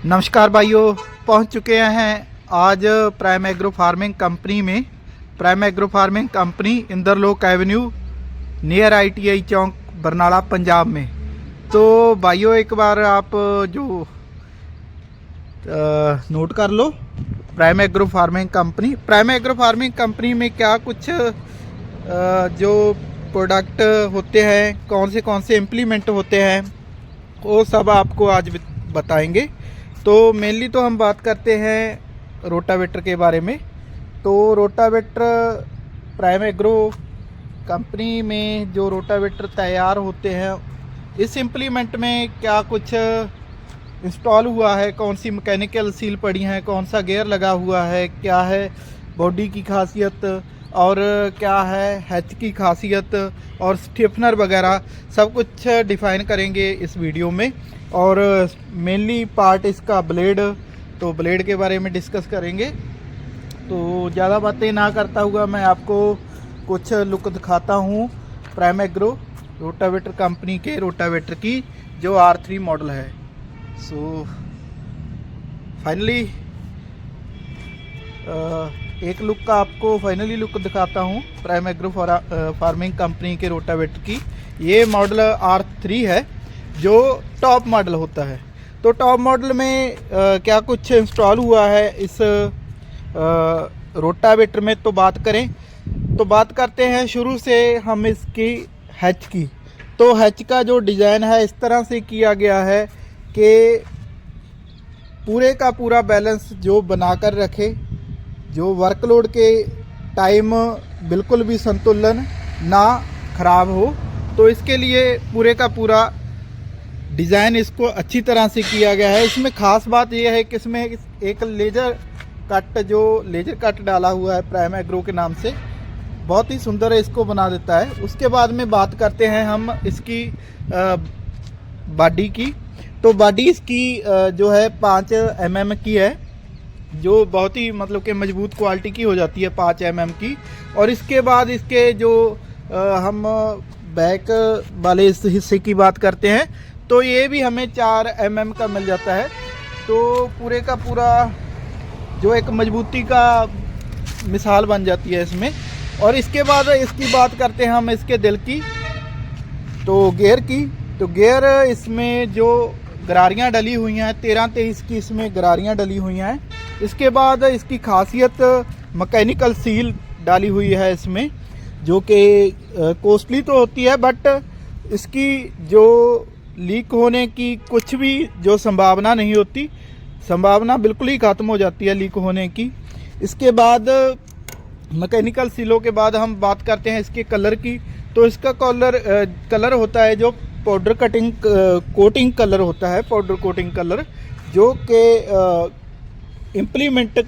नमस्कार भाइयों, पहुंच चुके हैं आज प्राइम एग्रो फार्मिंग कंपनी में। Prime agro farming company Inderlok Avenue near ITI चौक बरनाला पंजाब में। तो भाइयों एक बार आप जो नोट कर लो, प्राइम एग्रो फार्मिंग कंपनी में क्या कुछ जो प्रोडक्ट होते हैं, कौन से इम्प्लीमेंट होते हैं, वो सब आपको आज बताएंगे। तो मेनली तो हम बात करते हैं रोटावेटर के बारे में। तो रोटावेटर प्राइम एग्रो कंपनी में जो रोटावेटर तैयार होते हैं, इस इम्प्लीमेंट में क्या कुछ इंस्टॉल हुआ है, कौन सी मैकेनिकल सील पड़ी हैं, कौन सा गियर लगा हुआ है, क्या है बॉडी की खासियत और क्या है हैच की खासियत और स्टिफनर वगैरह सब कुछ डिफाइन करेंगे इस वीडियो में। और मेनली पार्ट इसका ब्लेड, तो ब्लेड के बारे में डिस्कस करेंगे। तो ज़्यादा बातें ना करता हुआ मैं आपको कुछ लुक दिखाता हूँ प्राइम एग्रो रोटावेटर कंपनी के रोटावेटर की जो R3 मॉडल है। सो फाइनली एक लुक का आपको फाइनली लुक दिखाता हूँ प्राइम एग्रो फार्मिंग कंपनी के रोटावेटर की। ये मॉडल R3 है जो टॉप मॉडल होता है। तो टॉप मॉडल में क्या कुछ इंस्टॉल हुआ है इस रोटावेटर में, तो बात करते हैं शुरू से हम इसकी हैच की। तो हैच का जो डिज़ाइन है इस तरह से किया गया है कि पूरे का पूरा बैलेंस जो बनाकर रखे, जो वर्कलोड के टाइम बिल्कुल भी संतुलन ना खराब हो। तो इसके लिए पूरे का पूरा डिज़ाइन इसको अच्छी तरह से किया गया है। इसमें ख़ास बात यह है कि इसमें एक लेज़र कट डाला हुआ है प्राइम एग्रो के नाम से, बहुत ही सुंदर इसको बना देता है। उसके बाद में बात करते हैं हम इसकी बॉडी की। तो बॉडी इसकी जो है 5 mm की है, जो बहुत ही मतलब कि मजबूत क्वालिटी की हो जाती है 5 mm की। और इसके बाद इसके जो हम बैक वाले इस हिस्से की बात करते हैं तो ये भी हमें 4 mm का मिल जाता है। तो पूरे का पूरा जो एक मजबूती का मिसाल बन जाती है इसमें। और इसके बाद इसकी बात करते हैं हम इसके दिल की, तो गियर की। तो गियर इसमें जो गरारियाँ डली हुई हैं 13-23 की इसमें गरारियाँ डली हुई हैं। इसके बाद इसकी खासियत मैकेनिकल सील डाली हुई है इसमें, जो कि कॉस्टली तो होती है बट इसकी जो लीक होने की कुछ भी जो संभावना नहीं होती, संभावना बिल्कुल ही ख़त्म हो जाती है लीक होने की। इसके बाद मैकेनिकल सीलों के बाद हम बात करते हैं इसके कलर की। तो इसका कलर होता है जो पाउडर कोटिंग कलर होता है, पाउडर कोटिंग कलर, जो कि इम्प्लीमेंट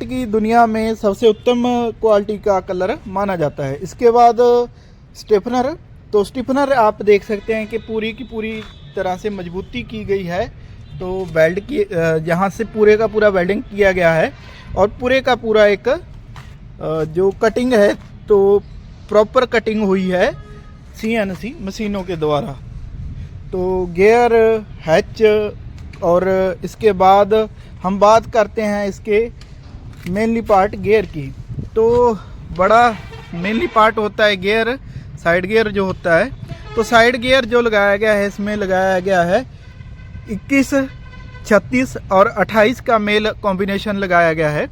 की दुनिया में सबसे उत्तम क्वालिटी का कलर माना जाता है। इसके बाद स्टिफनर, तो स्टिफनर आप देख सकते हैं कि पूरी की पूरी तरह से मजबूती की गई है। तो वेल्ड की यहाँ से पूरे का पूरा वेल्डिंग किया गया है और पूरे का पूरा एक जो कटिंग है तो प्रॉपर कटिंग हुई है CNC मशीनों के द्वारा। तो गियर, हैच और इसके बाद हम बात करते हैं इसके मेनली पार्ट गियर की। तो बड़ा मेनली पार्ट होता है गियर, साइड गियर जो होता है। तो साइड गियर जो लगाया गया है इसमें लगाया गया है 21, 36 और 28 का मेल कॉम्बिनेशन लगाया गया है।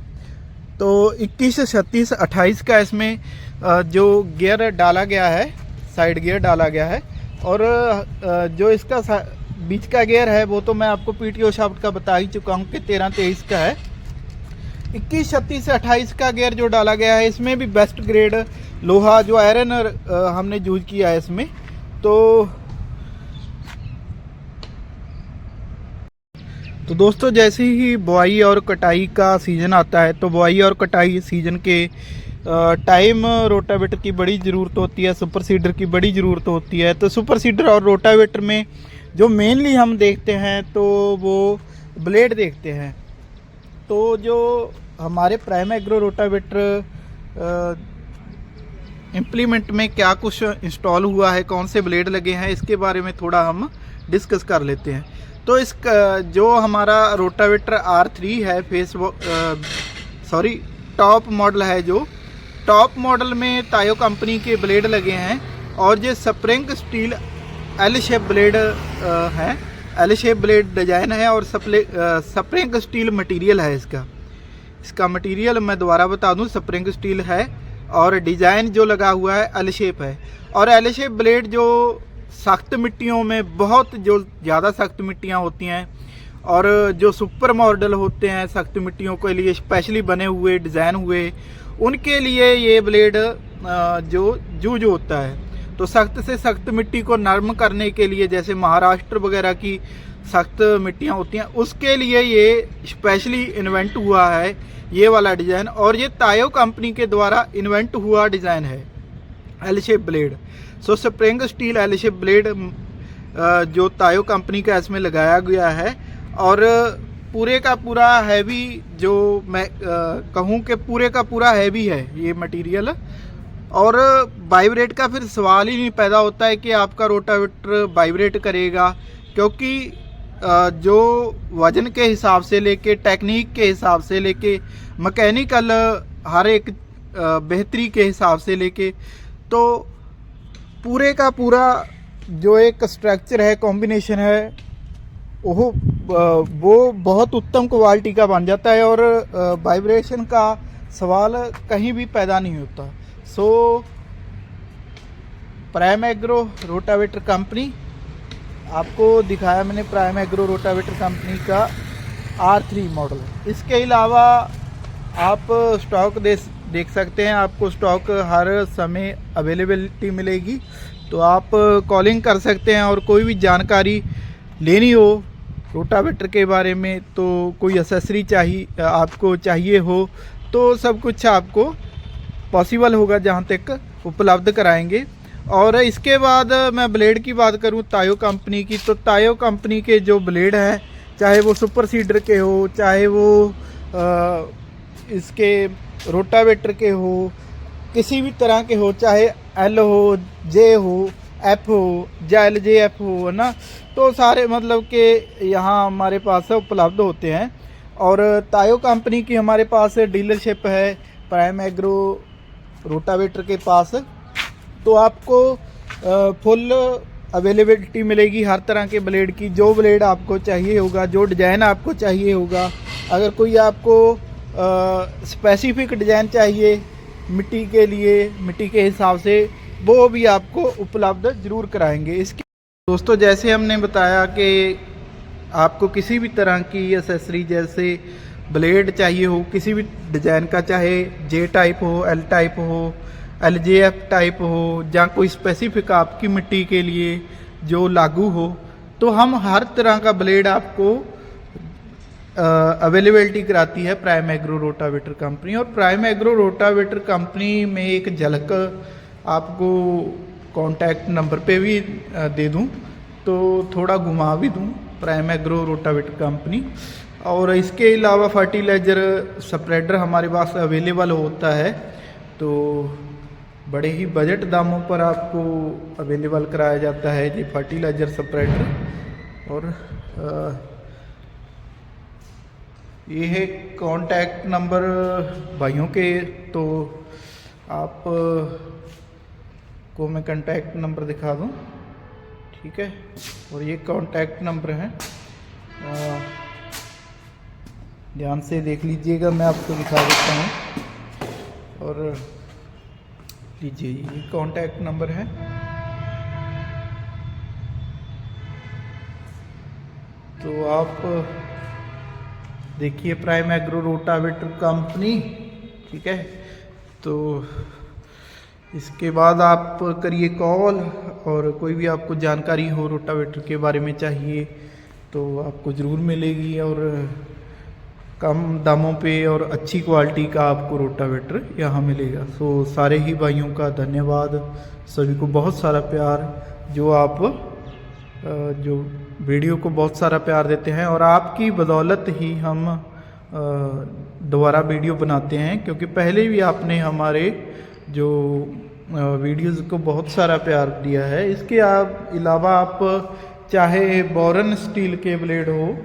तो 21, 36, 28 का इसमें जो गियर डाला गया है, साइड गियर डाला गया है। और जो इसका बीच का गियर है वो तो मैं आपको PTO शाफ्ट का बता ही चुका हूँ कि 13-23 का है। 21, 36 से 28 का गियर जो डाला गया है इसमें भी बेस्ट ग्रेड लोहा जो आयरन हमने यूज किया है इसमें। तो दोस्तों जैसे ही बुआई और कटाई का सीज़न आता है तो बुआई और कटाई सीज़न के टाइम रोटावेटर की बड़ी ज़रूरत होती है, सुपर सीडर की बड़ी ज़रूरत होती है। तो सुपर सीडर और रोटावेटर में जो मेनली हम देखते हैं तो वो ब्लेड देखते हैं। तो जो हमारे प्राइम एग्रो रोटावेटर इम्प्लीमेंट में क्या कुछ इंस्टॉल हुआ है, कौन से ब्लेड लगे हैं, इसके बारे में थोड़ा हम डिस्कस कर लेते हैं। तो इस जो हमारा रोटावेटर R3 है टॉप मॉडल है, जो टॉप मॉडल में तायो कंपनी के ब्लेड लगे हैं और ये spring steel L shape blade है, एल शेप ब्लेड डिजाइन है और स्प्रिंग स्टील मटेरियल है। इसका मटेरियल मैं दोबारा बता दूं, स्प्रिंग स्टील है और डिजाइन जो लगा हुआ है एल शेप है। और एल शेप ब्लेड जो सख्त मिट्टियों में, बहुत जो ज़्यादा सख्त मिट्टियाँ होती हैं और जो सुपर मॉडल होते हैं सख्त मिट्टियों के लिए स्पेशली बने हुए, डिज़ाइन हुए, उनके लिए ये ब्लेड जो यूज होता है। तो सख्त से सख्त मिट्टी को नरम करने के लिए, जैसे महाराष्ट्र वगैरह की सख्त मिट्टियाँ होती हैं, उसके लिए ये स्पेशली इन्वेंट हुआ है ये वाला डिज़ाइन। और ये तायो कंपनी के द्वारा इन्वेंट हुआ डिज़ाइन है एल शेप ब्लेड। सो spring steel L shape blade जो तायो कंपनी का इसमें लगाया गया है और पूरे का पूरा हैवी, जो मैं कहूँ कि पूरे का पूरा हैवी है ये मटेरियल। और वाइब्रेट का फिर सवाल ही नहीं पैदा होता है कि आपका रोटावेटर वाइब्रेट करेगा, क्योंकि जो वजन के हिसाब से लेके, टेक्निक के हिसाब से लेके, मैकेनिकल हर एक बेहतरी के हिसाब से लेके, तो पूरे का पूरा जो एक स्ट्रक्चर है, कॉम्बिनेशन है, वो बहुत उत्तम क्वालिटी का बन जाता है और वाइब्रेशन का सवाल कहीं भी पैदा नहीं होता। So prime agro rotavator company, आपको दिखाया मैंने प्राइम एग्रो रोटावेटर कंपनी का R3 मॉडल। इसके अलावा आप स्टॉक देख सकते हैं, आपको स्टॉक हर समय अवेलेबिलिटी मिलेगी। तो आप कॉलिंग कर सकते हैं और कोई भी जानकारी लेनी हो रोटावेटर के बारे में, तो कोई एक्सेसरी आपको चाहिए हो, तो सब कुछ आपको पॉसिबल होगा, जहाँ तक उपलब्ध कराएंगे। और इसके बाद मैं ब्लेड की बात करूं तायो कंपनी की, तो तायो कंपनी के जो ब्लेड हैं, चाहे वो सुपर सीडर के हो, चाहे वो इसके रोटावेटर के हो, किसी भी तरह के हो, चाहे एल हो, जे हो, एफ हो या LJF हो, है ना, तो सारे मतलब कि यहाँ हमारे पास उपलब्ध होते हैं। और तायो कंपनी की हमारे पास डीलरशिप है प्राइम एग्रो रोटावेटर के पास, तो आपको फुल अवेलेबिलिटी मिलेगी हर तरह के ब्लेड की। जो ब्लेड आपको चाहिए होगा, जो डिज़ाइन आपको चाहिए होगा, अगर कोई आपको स्पेसिफिक डिज़ाइन चाहिए मिट्टी के लिए, मिट्टी के हिसाब से, वो भी आपको उपलब्ध ज़रूर कराएंगे। इसके दोस्तों, जैसे हमने बताया कि आपको किसी भी तरह की एक्सेसरी, जैसे ब्लेड चाहिए हो किसी भी डिज़ाइन का, चाहे J टाइप हो, L टाइप हो, LJF टाइप हो, या कोई स्पेसिफिक आपकी मिट्टी के लिए जो लागू हो, तो हम हर तरह का ब्लेड आपको अवेलेबिलिटी कराती है प्राइम एग्रो रोटावेटर कंपनी। और प्राइम एग्रो रोटावेटर कंपनी में एक झलक आपको कॉन्टैक्ट नंबर पे भी दे दूं, तो थोड़ा घुमा भी दूं, प्राइम एग्रो रोटावेटर कंपनी। और इसके अलावा फर्टिलाइज़र स्प्रेडर हमारे पास अवेलेबल होता है, तो बड़े ही बजट दामों पर आपको अवेलेबल कराया जाता है ये फर्टिलाइज़र स्प्रेडर। और ये है कॉन्टैक्ट नंबर भाइयों के, तो आप को मैं कॉन्टैक्ट नंबर दिखा दूं, ठीक है। और ये कॉन्टैक्ट नंबर है, ध्यान से देख लीजिएगा, मैं आपको दिखा देता हूँ। और लीजिए, ये कॉन्टैक्ट नंबर है, तो आप देखिए प्राइम एग्रो रोटावेटर कंपनी, ठीक है। तो इसके बाद आप करिए कॉल, और कोई भी आपको जानकारी हो रोटावेटर के बारे में चाहिए तो आपको ज़रूर मिलेगी, और कम दामों पे और अच्छी क्वालिटी का आपको रोटावेटर यहाँ मिलेगा। सो सारे ही भाइयों का धन्यवाद, सभी को बहुत सारा प्यार, जो आप जो वीडियो को बहुत सारा प्यार देते हैं, और आपकी बदौलत ही हम दोबारा वीडियो बनाते हैं, क्योंकि पहले भी आपने हमारे जो वीडियोज़ को बहुत सारा प्यार दिया है। इसके अलावा आप चाहे बोरन स्टील के ब्लेड हो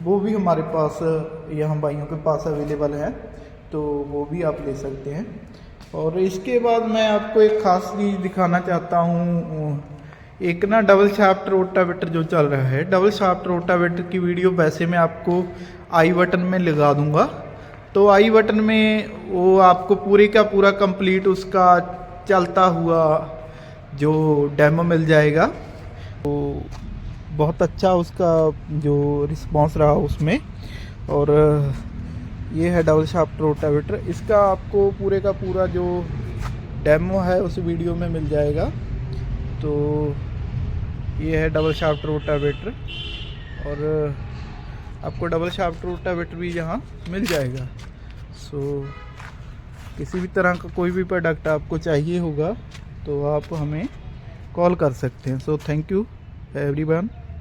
वो भी हमारे पास यहाँ भाइयों के पास अवेलेबल है, तो वो भी आप ले सकते हैं। और इसके बाद मैं आपको एक ख़ास चीज़ दिखाना चाहता हूँ। एक ना डबल शाफ्ट रोटावेटर जो चल रहा है, डबल शाफ्ट रोटावेटर की वीडियो वैसे मैं आपको आई बटन में लगा दूंगा, तो आई बटन में वो आपको पूरे का पूरा कंप्लीट उसका चलता हुआ जो डेमो मिल जाएगा। तो बहुत अच्छा उसका जो रिस्पांस रहा उसमें। और ये है डबल शाफ्ट रोटावेटर, इसका आपको पूरे का पूरा जो डेमो है उस वीडियो में मिल जाएगा। तो ये है डबल शाफ्ट रोटावेटर, और आपको डबल शाफ्ट रोटावेटर भी यहाँ मिल जाएगा। सो किसी भी तरह का कोई भी प्रोडक्ट आपको चाहिए होगा तो आप हमें कॉल कर सकते हैं। So thank you everyone.